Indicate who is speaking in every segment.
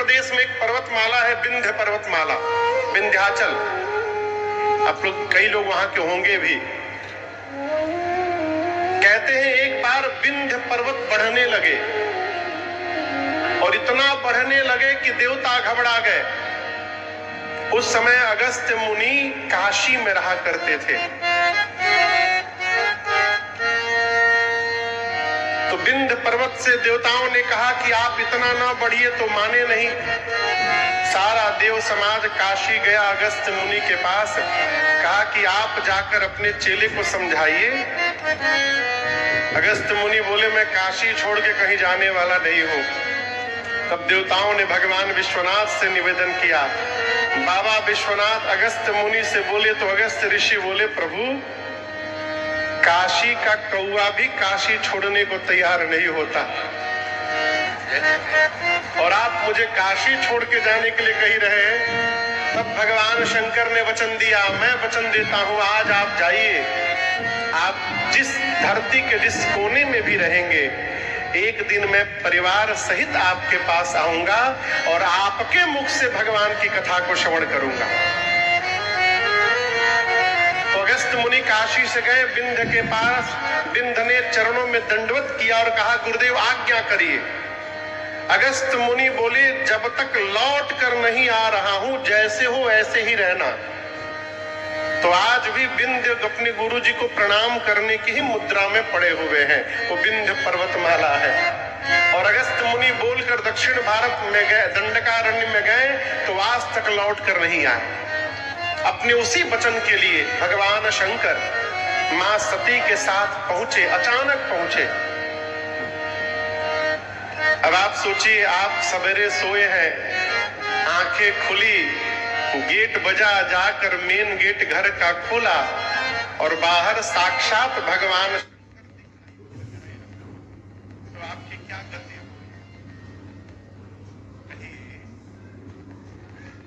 Speaker 1: प्रदेश में एक पर्वतमाला है, विंध्य पर्वतमाला, विंध्याचल। आप लोग, कई लोग वहां के होंगे भी। कहते हैं एक बार विंध्य पर्वत बढ़ने लगे और इतना बढ़ने लगे कि देवता घबरा गए। उस समय अगस्त्य मुनि काशी में रहा करते थे। तो विंध्य पर्वत से देवताओं ने कहा कि आप इतना ना बढ़िए, तो माने नहीं। सारा देव समाज काशी गया अगस्त्य मुनि के पास, कहा कि आप जाकर अपने चेले को समझाइए। अगस्त्य मुनि बोले मैं काशी छोड़ के कहीं जाने वाला नहीं हूं। तब देवताओं ने भगवान विश्वनाथ से निवेदन किया। बाबा विश्वनाथ अगस्त्य मुनि से बोले तो अगस्त्य ऋषि बोले प्रभु, काशी का कौवा भी काशी छोड़ने को तैयार नहीं होता, और आप मुझे काशी छोड़ के जाने के लिए कही रहे हैं। तब भगवान शंकर ने वचन दिया, मैं वचन देता हूं, आज आप जाइए, आप जिस धरती के जिस कोने में भी रहेंगे, एक दिन मैं परिवार सहित आपके पास आऊंगा और आपके मुख से भगवान की कथा को श्रवण करूंगा। तो अगस्त्य मुनि काशी से गए विंध्य के पास। विंध्य ने चरणों में दंडवत किया और कहा गुरुदेव आज्ञा करिए। अगस्त्य मुनि बोले जब तक लौट कर नहीं आ रहा हूं, जैसे हो ऐसे ही रहना। तो आज भी विंध्य अपने गुरु जी को प्रणाम करने की ही मुद्रा में पड़े हुए हैं। वो विंध्य पर्वतमाला है। और अगस्त्य मुनि बोलकर दक्षिण भारत में गए, दंडकारण्य में गए, तो आज तक लौट कर नहीं आए। अपने उसी वचन के लिए भगवान शंकर मां सती के साथ पहुंचे, अचानक पहुंचे। अब आप सोचिए, आप सवेरे सोए हैं, आंखें खुली, गेट बजा, जाकर मेन गेट घर का खोला और बाहर साक्षात भगवान। तो आपकी क्या गति होगी?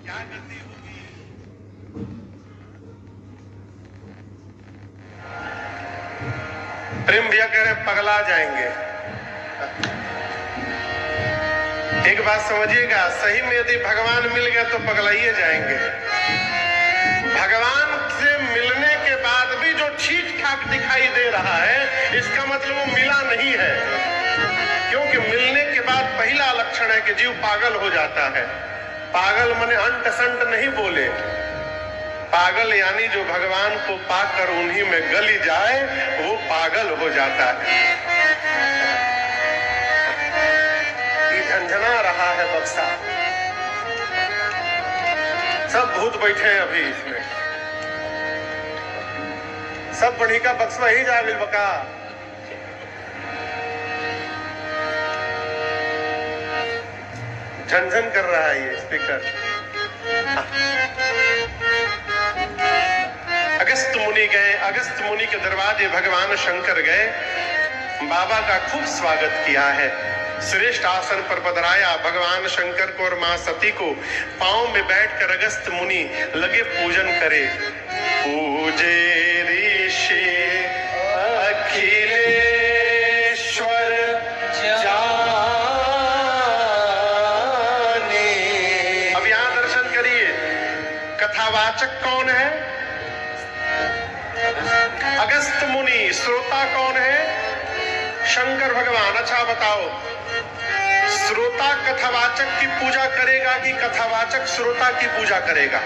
Speaker 1: क्या गति होगी? प्रेम भैया कह रहे पगला जाएंगे। एक बात समझिएगा, सही में यदि भगवान मिल गया तो पगलाइए जाएंगे। भगवान से मिलने के बाद भी जो ठीक ठाक दिखाई दे रहा है, इसका मतलब वो मिला नहीं है। क्योंकि मिलने के बाद पहला लक्षण है कि जीव पागल हो जाता है। पागल माने अंट संट नहीं बोले, पागल यानी जो भगवान को पाकर उन्हीं में गली जाए, वो पागल हो जाता है। झंझना रहा है बक्सा, सब भूत बैठे हैं अभी इसमें, सब बढ़ी का बक्सा ही जा मिल बका। झंझन कर रहा है ये स्पीकर। अगस्त्य मुनि गए, अगस्त्य मुनि के दरवाजे भगवान शंकर गए, बाबा का खूब स्वागत किया है। श्रेष्ठ आसन पर पधराया भगवान शंकर को और मां सती को। पांव में बैठकर अगस्त्य मुनि लगे पूजन करे। पूजे ऋषि अखिलेश्वर जाने। अब यहां दर्शन करिए, कथावाचक कौन है? अगस्त्य मुनि। श्रोता कौन है? शंकर भगवान। अच्छा बताओ, श्रोता कथावाचक की पूजा करेगा कि कथावाचक श्रोता की पूजा करेगा?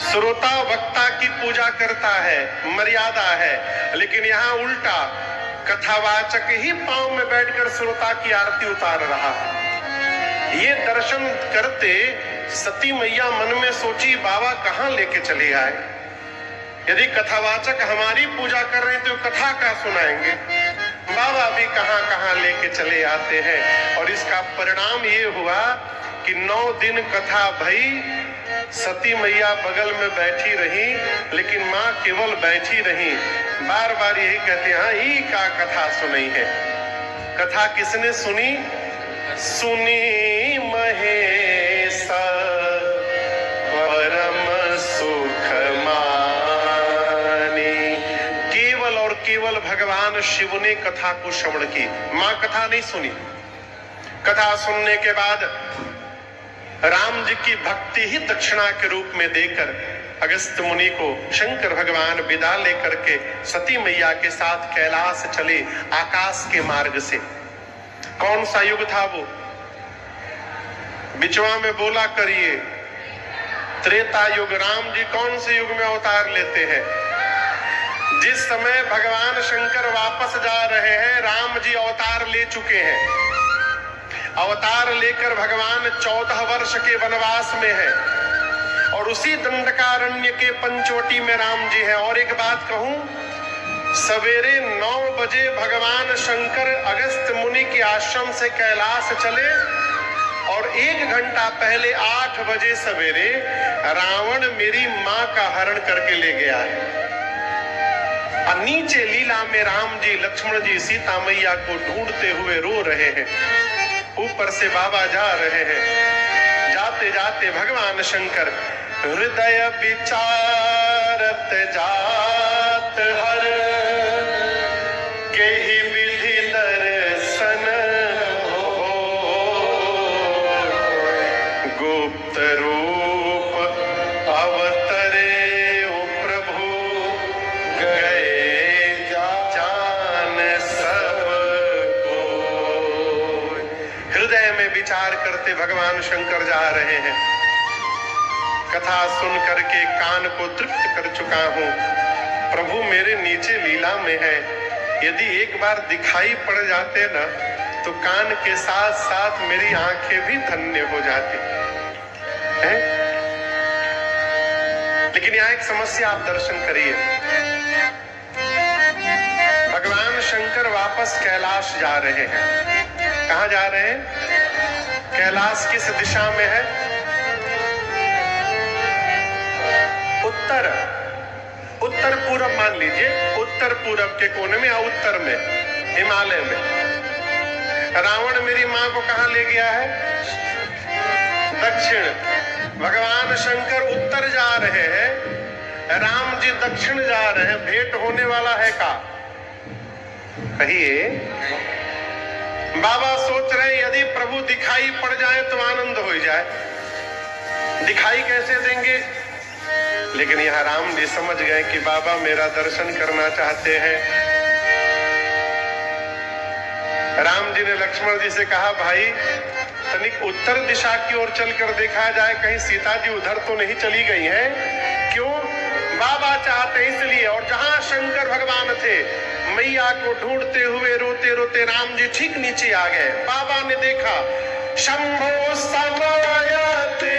Speaker 1: श्रोता वक्ता की पूजा करता है, मर्यादा है। लेकिन यहां उल्टा, कथावाचक ही पांव में बैठकर श्रोता की आरती उतार रहा है। ये दर्शन करते सती मैया मन में सोची बाबा कहां लेके चले आए। यदि कथावाचक हमारी पूजा कर रहे हैं तो कथा का सुनाएंगे, बाबा भी कहां कहां लेके चले आते हैं। और इसका परिणाम ये हुआ कि 9 दिन कथा भई, सती मैया बगल में बैठी रही, लेकिन मां केवल बैठी रही, बार बार यही कहते हैं हाँ ई का कथा सुनी है। कथा किसने सुनी? सुनी महेश परम सुख मानी। केवल और केवल भगवान भगवान शिव ने कथा को श्रवण की। मां कथा नहीं सुनी। कथा सुनने के बाद राम जी की भक्ति ही दक्षिणा के रूप में देकर अगस्त्य मुनि को शंकर भगवान विदा लेकर के सती मैया के साथ कैलाश चले आकाश के मार्ग से। कौन सा युग था वो? बिचवा में बोला करिए, त्रेता युग। राम जी कौन से युग में अवतार लेते हैं? जिस समय भगवान शंकर वापस जा रहे हैं, राम जी अवतार ले चुके हैं। अवतार लेकर भगवान 14 वर्ष के वनवास में है और उसी दंडकारण्य के पंचवटी में राम जी हैं। और एक बात कहूं, सवेरे 9 बजे भगवान शंकर अगस्त्य मुनि के आश्रम से कैलाश चले और 1 घंटा पहले 8 बजे सवेरे रावण मेरी मां का हरण करके ले गया है। और नीचे लीला में राम जी, लक्ष्मण जी सीता मैया को ढूंढते हुए रो रहे हैं। ऊपर से बाबा जा रहे हैं। जाते जाते भगवान शंकर हृदय विचारत जात हर के ही विधि दर्शन हो, गुप्त रूप अवतरे ओ प्रभु, गए जान सब को। हृदय में विचार करते भगवान शंकर जा रहे हैं। कथा सुन करके कान को तृप्त कर चुका हूं। प्रभु मेरे नीचे लीला में है। यदि एक बार दिखाई पड़ जाते ना तो कान के साथ साथ मेरी आंखें भी धन्य हो जाती हैं। लेकिन यहाँ एक समस्या, आप दर्शन करिए। भगवान शंकर वापस कैलाश जा रहे हैं। कहाँ जा रहे हैं? कैलाश किस दिशा में है? उत्तर, उत्तर पूरब मान लीजिए। उत्तर पूरब के कोने में या उत्तर में, हिमालय में। रावण मेरी मां को कहां ले गया है? दक्षिण। भगवान शंकर उत्तर जा रहे हैं, राम जी दक्षिण जा रहे हैं। भेंट होने वाला है का? कहिए। बाबा सोच रहे हैं यदि प्रभु दिखाई पड़ जाए तो आनंद हो जाए। दिखाई कैसे देंगे? लेकिन यहाँ राम जी समझ गए कि बाबा मेरा दर्शन करना चाहते हैं। राम जी ने लक्ष्मण जी से कहा, भाई तनिक उत्तर दिशा की ओर चलकर देखा जाए, कहीं सीता जी उधर तो नहीं चली गई हैं। क्यों? बाबा चाहते इसलिए। और जहां शंकर भगवान थे, मैया को ढूंढते हुए रोते रोते राम जी ठीक नीचे आ गए। बाबा ने देखा, शंभो समायते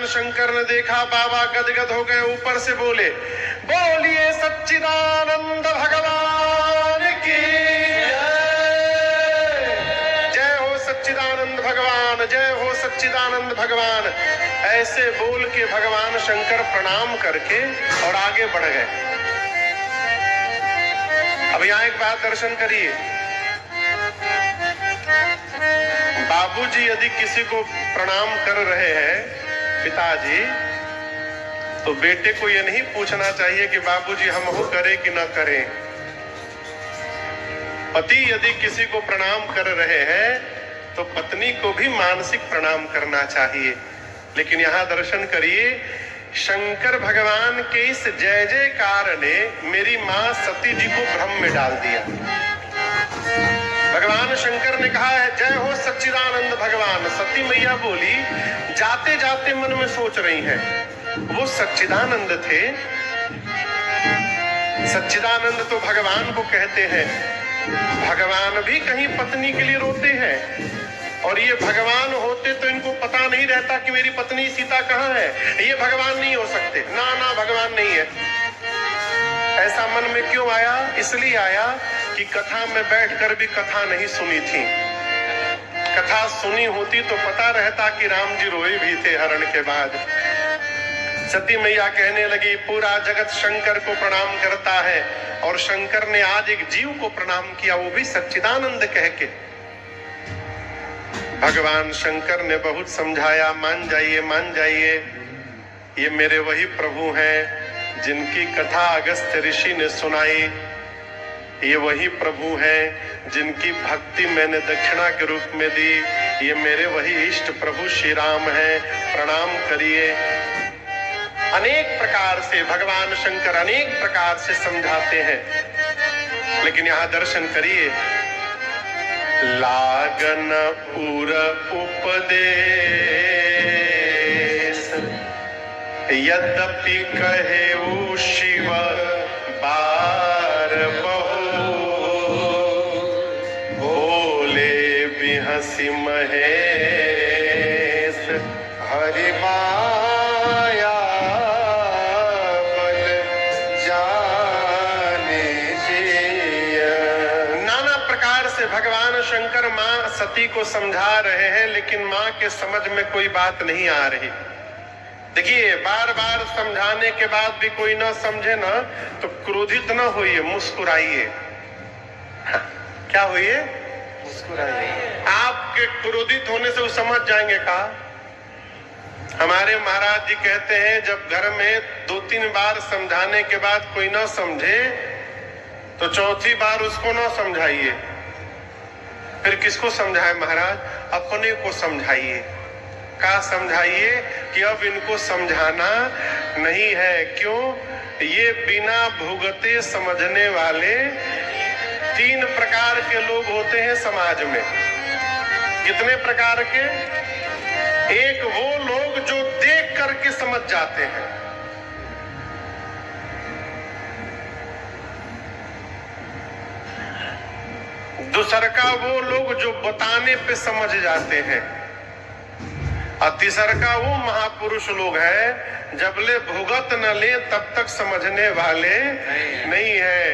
Speaker 1: शंकर ने देखा, बाबा गदगद हो गए। ऊपर से बोले, बोलिए सच्चिदानंद भगवान की जय हो। सच्चिदानंद भगवान, जय हो सच्चिदानंद भगवान। ऐसे बोल के भगवान शंकर प्रणाम करके और आगे बढ़ गए। अब यहाँ एक बात दर्शन करिए। बाबूजी यदि किसी को प्रणाम कर रहे हैं, पिताजी, तो बेटे को यह नहीं पूछना चाहिए कि बाबूजी हम हो करें कि ना करें। पति यदि किसी को प्रणाम कर रहे हैं तो पत्नी को भी मानसिक प्रणाम करना चाहिए। लेकिन यहां दर्शन करिए, शंकर भगवान के इस जय जयकार ने मेरी मां सती जी को भ्रम में डाल दिया। भगवान शंकर ने कहा है जय हो सच्चिदानंद भगवान। सती मैया बोली, जाते जाते मन में सोच रही हैं वो सच्चिदानंद थे। सच्चिदानंद तो भगवान को कहते हैं। भगवान भी कहीं पत्नी के लिए रोते हैं, और ये भगवान होते तो इनको पता नहीं रहता कि मेरी पत्नी सीता कहाँ है। ये भगवान नहीं हो सकते, ना ना भगवान नहीं है। ऐसा मन में क्यों आया? इसलिए आया कि कथा में बैठकर भी कथा नहीं सुनी थी। कथा सुनी होती तो पता रहता कि राम जी रोए भी थे हरण के बाद। सती मैया कहने लगी, पूरा जगत शंकर को प्रणाम करता है, और शंकर ने आज एक जीव को प्रणाम किया, वो भी सच्चिदानंद कह के। भगवान शंकर ने बहुत समझाया, मान जाइए मान जाइए, ये मेरे वही प्रभु हैं जिनकी कथा अगस्त्य ऋषि ने सुनाई। ये वही प्रभु हैं जिनकी भक्ति मैंने दक्षिणा के रूप में दी। ये मेरे वही इष्ट प्रभु श्री राम हैं, प्रणाम करिए। अनेक प्रकार से भगवान शंकर अनेक प्रकार से समझाते हैं। लेकिन यहाँ दर्शन करिए, लागन उर उपदेश यद्यपि कहे शिव बार बहु, बोले बिहसी महेश हरि माया बल जाने जिय। नाना प्रकार से भगवान शंकर मां सती को समझा रहे हैं, लेकिन मां के समझ में कोई बात नहीं आ रही। देखिए, बार बार समझाने के बाद भी कोई ना समझे ना, तो क्रोधित ना होइए, मुस्कुराइए। क्या होइए? मुस्कुराइए। आपके क्रोधित होने से वो समझ जाएंगे। का हमारे महाराज जी कहते हैं, जब घर में 2-3 बार समझाने के बाद कोई ना समझे तो चौथी बार उसको ना समझाइए। फिर किसको समझाए महाराज? अपने को समझाइए। का समझाइए कि अब इनको समझाना नहीं है। क्यों? ये बिना भुगते समझने वाले 3 प्रकार के लोग होते हैं समाज में। कितने प्रकार के? एक वो लोग जो देख करके समझ जाते हैं। दूसरा का वो लोग जो बताने पे समझ जाते हैं। और तीसरा का वो महापुरुष लोग है, जबले भुगत न ले तब तक समझने वाले नहीं है।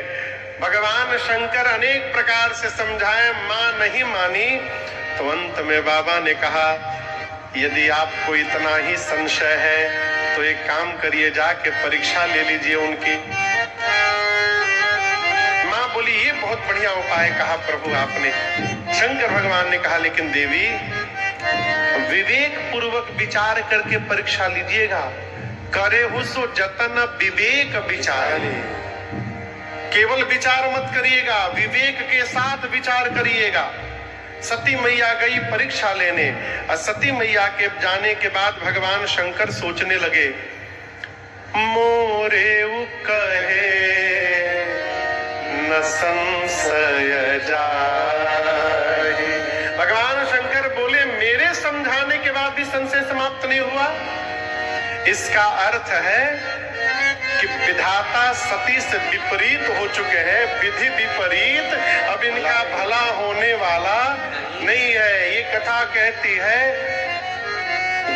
Speaker 1: भगवान शंकर अनेक प्रकार से समझाए, मां नहीं मानी। तो अंत में बाबा ने कहा, यदि आपको इतना ही संशय है तो एक काम करिए, जाके परीक्षा ले लीजिए उनकी। मां बोली, ये बहुत बढ़िया उपाय कहा प्रभु आपने। शंकर भगवान ने कहा, लेकिन देवी विवेक पूर्वक विचार करके परीक्षा लीजिएगा। करे हुसो जतन विवेक विचार। केवल विचार मत करिएगा, विवेक के साथ विचार करिएगा। सती मैया गई परीक्षा लेने, और सती मैया के जाने के बाद भगवान शंकर सोचने लगे, मोरे उ कहे न संशय जाए। भगवान शंकर बोले, मेरे समझाने के बाद भी संशय समाप्त नहीं हुआ। इसका अर्थ है कि विधाता सती से विपरीत हो चुके हैं, विधि विपरीत, अब इनका भला होने वाला नहीं है। ये कथा कहती है,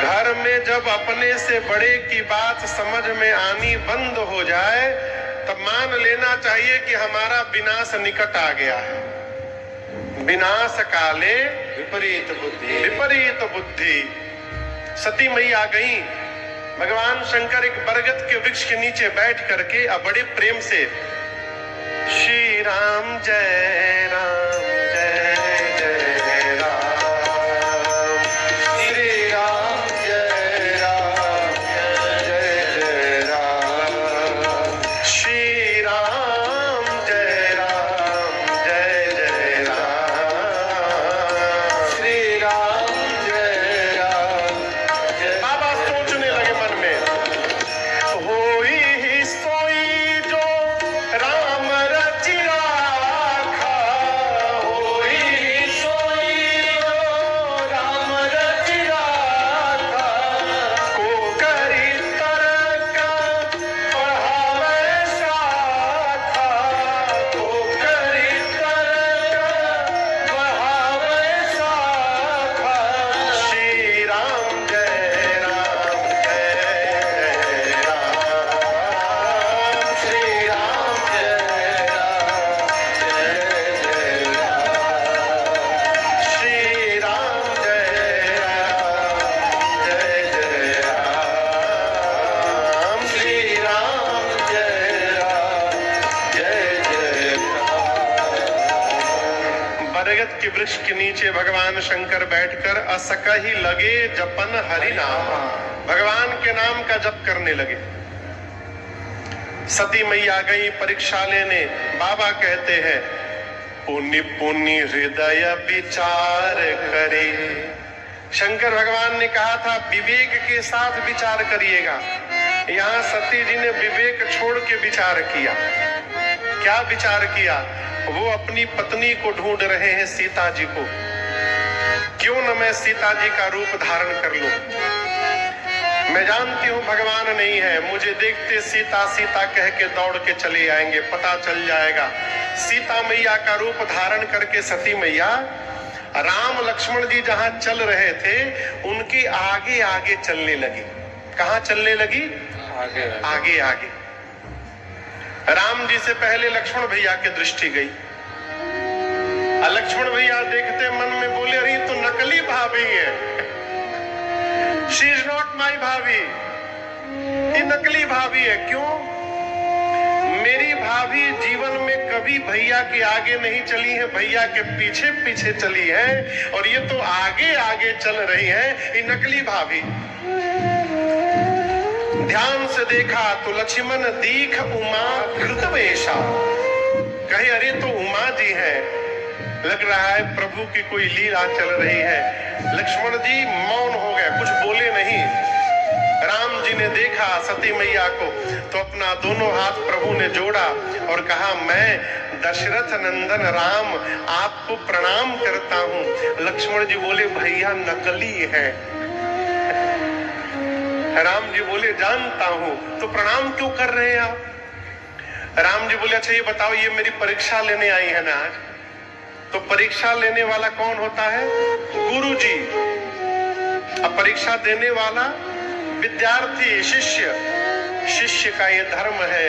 Speaker 1: घर में जब अपने से बड़े की बात समझ में आनी बंद हो जाए, तब मान लेना चाहिए कि हमारा विनाश निकट आ गया है। विनाश काले विपरीत बुद्धि, विपरीत बुद्धि। सती मैया गई, भगवान शंकर एक बरगद के वृक्ष के नीचे बैठ करके अब बड़े प्रेम से श्री राम जय राम जय जय राम, बरगद के वृक्ष के नीचे भगवान शंकर बैठकर असकहि लगे जपन हरि नाम, भगवान के नाम का जप करने लगे। सती मैया गई परीक्षा लेने। बाबा कहते हैं पुनि पुनि हृदय विचार करे। शंकर भगवान ने कहा था विवेक के साथ विचार करिएगा। यहाँ सती जी ने विवेक छोड़ के विचार किया। क्या विचार किया? वो अपनी पत्नी को ढूंढ रहे हैं, सीता जी को। क्यों न मैं सीता जी का रूप धारण कर लूं। मैं जानती हूं भगवान नहीं है, मुझे देखते सीता सीता कह के दौड़ के चले आएंगे, पता चल जाएगा। सीता मैया का रूप धारण करके सती मैया राम लक्ष्मण जी जहां चल रहे थे उनके आगे आगे चलने लगी। कहां चलने लगी? आगे आगे, आगे। राम जी से पहले लक्ष्मण भैया की दृष्टि गई। लक्ष्मण भैया देखते मन में बोले अरे तो नकली भाभी है, शी इज नॉट माई भाभी, ये नकली भाभी है। क्यों? मेरी भाभी जीवन में कभी भैया के आगे नहीं चली है, भैया के पीछे पीछे चली है, और ये तो आगे आगे चल रही है, ये नकली भाभी। ध्यान से देखा तो लक्ष्मण दीख उमा कृतवेशा, कहे अरे तो उमा जी है, लग रहा है प्रभु की कोई लीला चल रही है। लक्ष्मण जी मौन हो गए, कुछ बोले नहीं। राम जी ने देखा सती मैया को तो अपना दोनों हाथ प्रभु ने जोड़ा और कहा मैं दशरथ नंदन राम आपको प्रणाम करता हूं। लक्ष्मण जी बोले भैया नकली है। राम जी बोले जानता हूं, तो प्रणाम क्यों कर रहे हैं आप? राम जी बोले अच्छा ये बताओ, ये मेरी परीक्षा लेने आई है ना आज, तो परीक्षा लेने वाला कौन होता है? गुरु जी। अब परीक्षा देने वाला विद्यार्थी, शिष्य। शिष्य का ये धर्म है,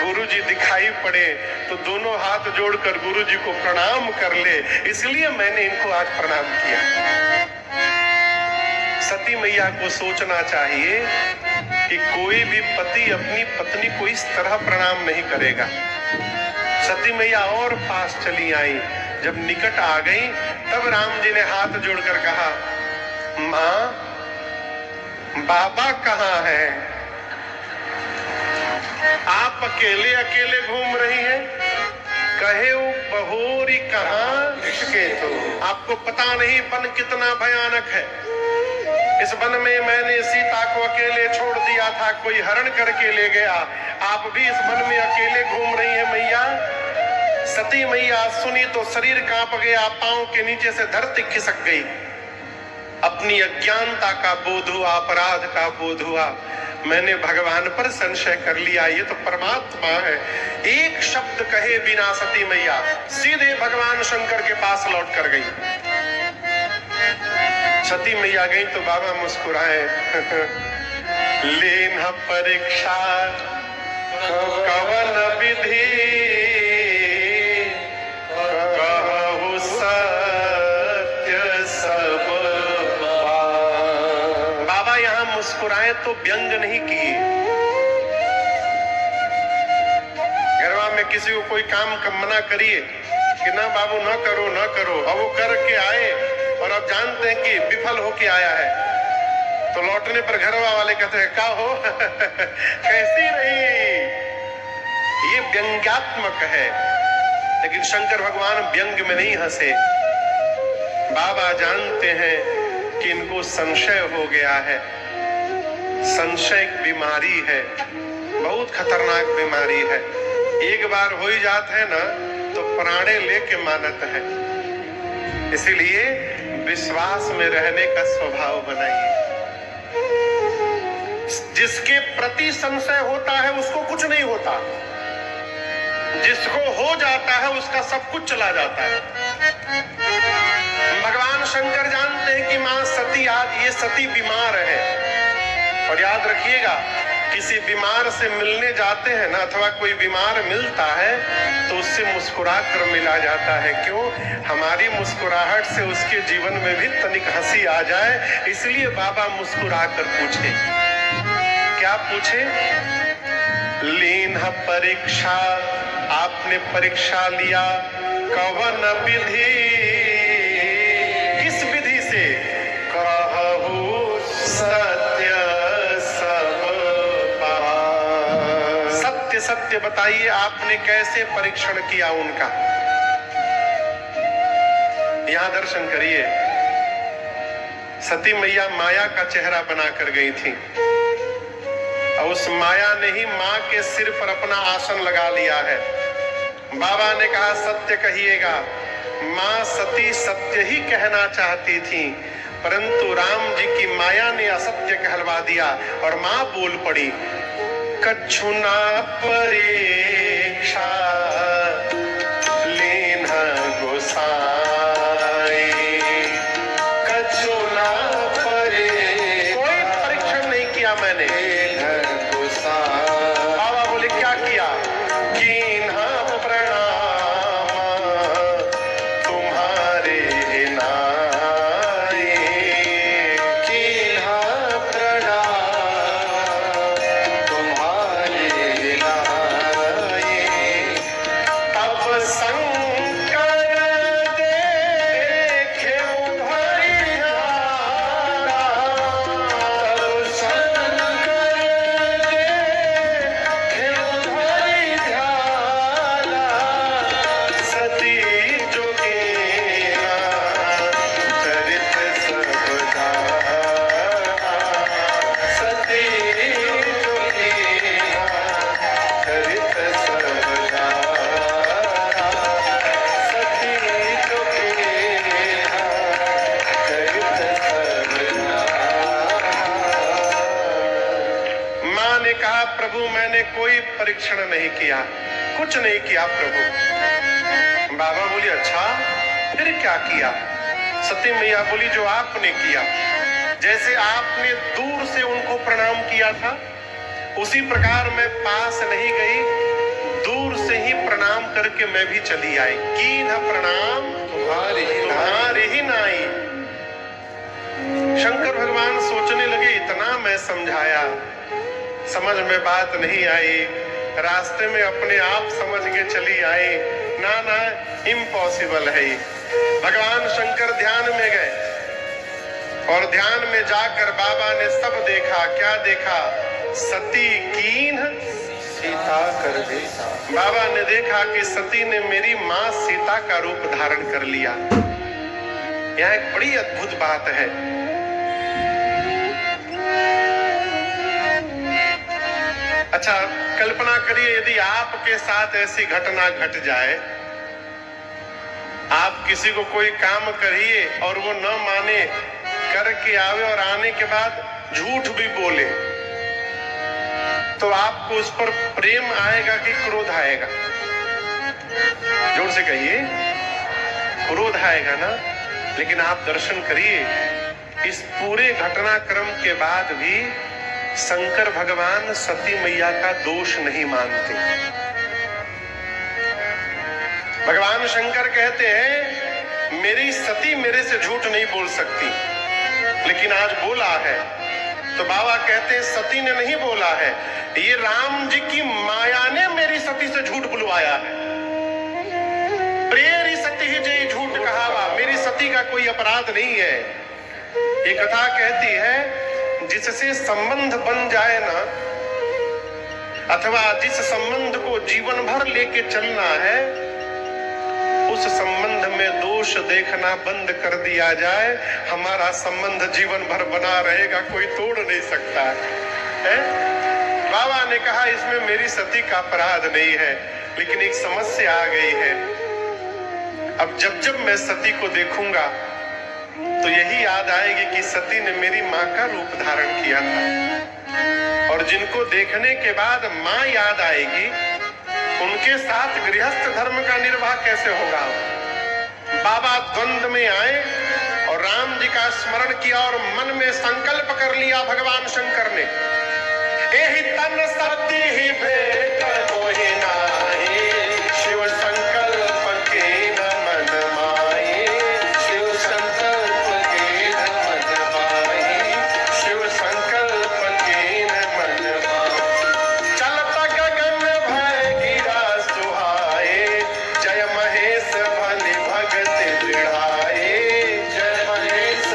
Speaker 1: गुरु जी दिखाई पड़े तो दोनों हाथ जोड़कर गुरु जी को प्रणाम कर ले, इसलिए मैंने इनको आज प्रणाम किया। सती मैया को सोचना चाहिए कि कोई भी पति अपनी पत्नी को इस तरह प्रणाम नहीं करेगा। सती मैया और पास चली आई। जब निकट आ गई तब राम जी ने हाथ जोड़कर कहा मां बाबा कहाँ है? आप अकेले अकेले घूम रही हैं, कहे वो बहोरी कहाँ के तो आपको पता नहीं वन कितना भयानक है। इस वन में मैंने सीता को अकेले छोड़ दिया था, कोई हरण करके ले गया, आप भी इस वन में अकेले घूम रही हैं मैया। सती मैया सुनी तो शरीर कांप गया, पांव के नीचे से धरती खिसक गई। अपनी अज्ञानता का बोध हुआ, अपराध का बोध हुआ, मैंने भगवान पर संशय कर लिया, ये तो परमात्मा है। एक शब्द कहे बिना सती मैया सीधे भगवान शंकर के पास लौट कर गई। सती मैया गई तो बाबा मुस्कुराए लेना परीक्षा कवन विधि कहु सत्य सब। बाबा यहां मुस्कुराए तो व्यंग नहीं किए। घरवा में किसी को कोई काम मना करिए कि ना बाबू ना करो ना करो, अब वो करके आए और अब जानते हैं कि विफल होके आया है, तो लौटने पर घरवा वाले कहते हैं क्या हो कैसी रही। ये व्यंग्यात्मक है, लेकिन शंकर भगवान व्यंग में नहीं हंसे। बाबा जानते हैं कि इनको संशय हो गया है। संशय एक बीमारी है, बहुत खतरनाक बीमारी है। एक बार हो ही जाता है ना तो प्राणे लेके मानत है। इसीलिए विश्वास में रहने का स्वभाव बनाइए। जिसके प्रति संशय होता है उसको कुछ नहीं होता, जिसको हो जाता है उसका सब कुछ चला जाता है। भगवान शंकर जानते हैं कि मां सती आज ये सती बीमार है, और याद रखिएगा किसी बीमार से मिलने जाते हैं ना, अथवा कोई बीमार मिलता है तो उससे मुस्कुरा कर मिला जाता है। क्यों? हमारी मुस्कुराहट से उसके जीवन में भी तनिक हंसी आ जाए, इसलिए बाबा मुस्कुरा कर पूछे। क्या पूछे? लीन परीक्षा, आपने परीक्षा लिया कवन विधि कहु सत्य सब पाए। सत्य सत्य बताइए, आपने कैसे परीक्षण किया उनका? यहां दर्शन करिए। सती मैया माया का चेहरा बनाकर गई थी और उस माया ने ही मां के सिर पर अपना आसन लगा लिया है। बाबा ने कहा सत्य कहिएगा। मां सती सत्य ही कहना चाहती थी, परंतु राम जी की माया ने असत्य कहलवा दिया और मां बोल पड़ी, कछुना परीक्षा लेना गोसाई। कछुना परीक्षा, कोई परीक्षण नहीं किया मैंने। बाबा बोले क्या किया? कीन्हा प्रणाम तुम्हारे नाई। कीन्हा प्रणाम तुम्हारे नाई। तब शंकर देखे उधरी धारा। तब शंकर देखे उधरी धारा। सती जोगेरा चरित सब धारा। सती जोगेरा चरित सब धारा। सती जोगेरा चरित सब धारा। मां ने कहा प्रभु मैंने कोई परीक्षण नहीं किया, कुछ नहीं किया प्रभु। बाबा बोली अच्छा फिर क्या किया? सती मैया बोली जो आपने किया। जैसे आपने दूर से उनको प्रणाम किया था, उसी प्रकार मैं पास नहीं गई, दूर से ही प्रणाम करके मैं भी चली आई। कीन्हा प्रणाम तुम्हारे ही नाई। शंकर भगवान सोचने लगे इतना मैं समझाया, समझ में बात नहीं आई, रास्ते में अपने आप समझ के चली आई। ना ना इम्पॉसिबल है ये। भगवान शंकर ध्यान में गए और ध्यान में जाकर बाबा ने सब देखा। क्या देखा? सती कीन्ह सीता कर देखा। बाबा ने देखा कि सती ने मेरी मां सीता का रूप धारण कर लिया। यह एक बड़ी अद्भुत बात है। अच्छा कल्पना करिए यदि आपके साथ ऐसी घटना घट जाए, आप किसी को कोई काम करिए और वो न माने, करके आवे और आने के बाद झूठ भी बोले, तो आपको उस पर प्रेम आएगा कि क्रोध आएगा? जोर से कहिए, क्रोध आएगा ना। लेकिन आप दर्शन करिए, इस पूरे घटनाक्रम के बाद भी शंकर भगवान सती मैया का दोष नहीं मानते। भगवान शंकर कहते हैं मेरी सती मेरे से झूठ नहीं बोल सकती, लेकिन आज बोला है। तो बाबा कहते हैं सती ने नहीं बोला है, ये राम जी की माया ने मेरी सती से झूठ बुलवाया है। प्रेरी सती ही जय झूठ कहावा, मेरी सती का कोई अपराध नहीं है। ये कथा कहती है जिससे संबंध बन जाए ना, अथवा जिस संबंध को जीवन भर लेके चलना है, उस संबंध में दोष देखना बंद कर दिया जाए, हमारा संबंध जीवन भर बना रहेगा, कोई तोड़ नहीं सकता है। बाबा ने कहा इसमें मेरी सती का अपराध नहीं है, लेकिन एक समस्या आ गई है। अब जब जब मैं सती को देखूंगा तो यही याद आएगी कि सती ने मेरी मां का रूप धारण किया था, और जिनको देखने के बाद मां याद आएगी, उनके साथ गृहस्थ धर्म का निर्वाह कैसे होगा? बाबा द्वंद्व में आए और राम जी का स्मरण किया और मन में संकल्प कर लिया भगवान शंकर ने, एहि तन सती ही भेंट होहि नाहि, शिव संकल्प के न मन माहि। शिव संकल्प के न मन माहि, शिव संकल्प के न मन माहि। चलत गगन भय गिरा सुहाए, जय महेश भली भगति दृढ़ाए। जय महेश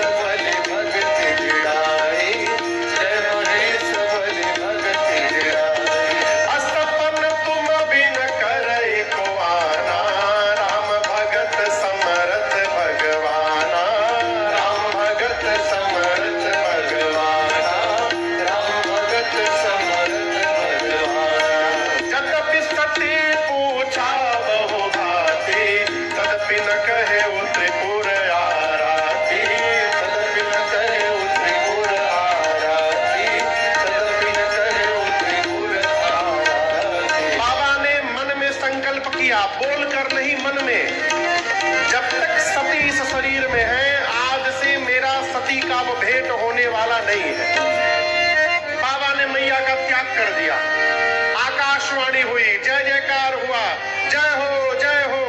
Speaker 1: वाला नहीं है। बाबा ने मैया का त्याग कर दिया, आकाशवाणी हुई, जय जयकार हुआ, जय हो।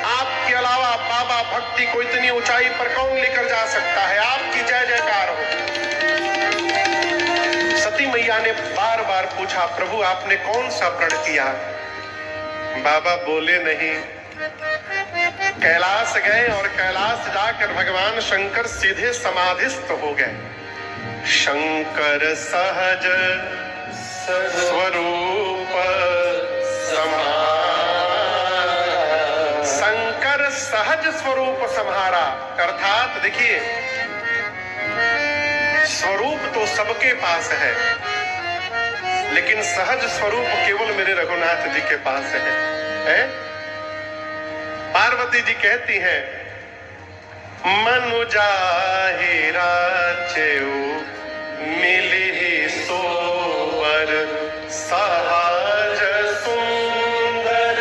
Speaker 1: आपके अलावा बाबा भक्ति को इतनी ऊंचाई पर कौन लेकर जा सकता है? आपकी जय जयकार हो। सती मैया ने बार बार पूछा, प्रभु आपने कौन सा प्रण किया? बाबा बोले नहीं। कैलाश गए और कैलाश जाकर भगवान शंकर सीधे समाधिस्थ हो गए। शंकर सहज स्वरूप शंकर सहज स्वरूप संहारा। अर्थात देखिए, स्वरूप तो सबके पास है, लेकिन सहज स्वरूप केवल मेरे रघुनाथ जी के पास है? पार्वती जी कहती हैं, मनु जाहिरा चेऊ मिली सोवर सहज सुंदर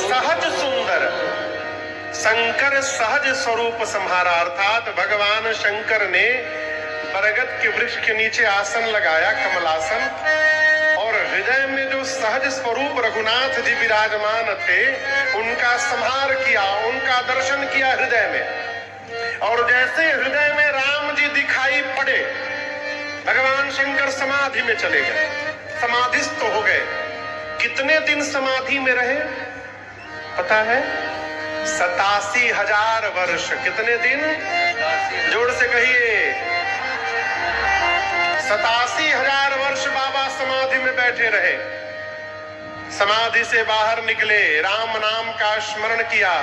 Speaker 1: सहज सुंदर। शंकर सहज स्वरूप संहारा, अर्थात भगवान शंकर ने बरगद के वृक्ष के नीचे आसन लगाया, कमलासन, और हृदय में जो सहज स्वरूप रघुनाथ जी विराजमान थे उनका संहार किया, उनका दर्शन किया हृदय में। और जैसे हृदय में राम जी दिखाई पड़े, भगवान शंकर समाधि में चले गए, समाधिस्थ हो गए। कितने दिन समाधि में रहे पता है? 87,000 वर्ष। कितने दिन? जोर से कहिए। 87,000 वर्ष बाबा समाधि में बैठे रहे। समाधि से बाहर निकले, राम नाम का स्मरण किया।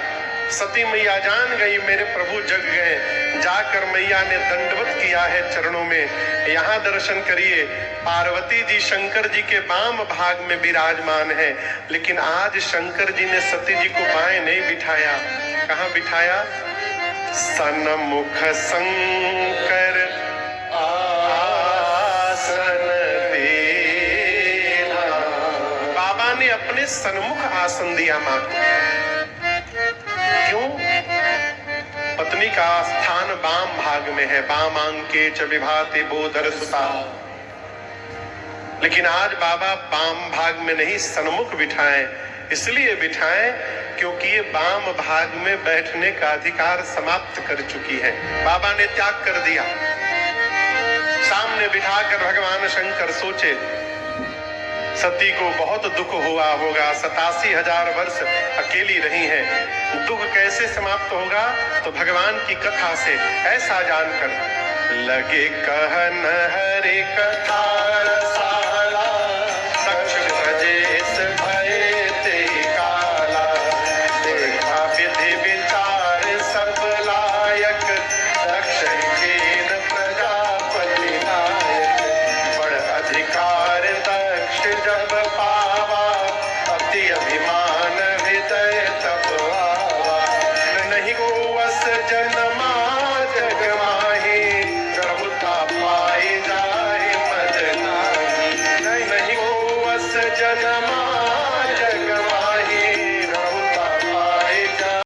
Speaker 1: सती मैया जान गई मेरे प्रभु जग गए। जाकर मैया ने दंडवत किया है चरणों में। यहाँ दर्शन करिए, पार्वती जी शंकर जी के वाम भाग में विराजमान है, लेकिन आज शंकर जी ने सती जी को बाएं नहीं बिठाया। कहाँ बिठाया? सन्मुख शंकर ने अपने सन्मुख आसन दिया मां को। क्यों? पत्नी का स्थान वाम भाग में है, वामांके च विभाति बोधर सुता। लेकिन आज बाबा वाम भाग में नहीं, सन्मुख बिठाएं। इसलिए बिठाएं क्योंकि ये वाम भाग में बैठने का अधिकार समाप्त कर चुकी है। बाबा ने त्याग कर दिया। सामने बिठाकर भगवान शंकर सोचे, सती को बहुत दुख हुआ होगा, 87,000 वर्ष अकेली रही हैं, दुख कैसे समाप्त होगा? तो भगवान की कथा से ऐसा जानकर लगे कहन हरि कथा रसाला, दक्ष ब्रजेश भय ते काला, देखा विधि विचार सब लायक, दक्ष केन प्रजापति नायक, बड़ अधिकार दक्ष जब पावा, अति अभिमान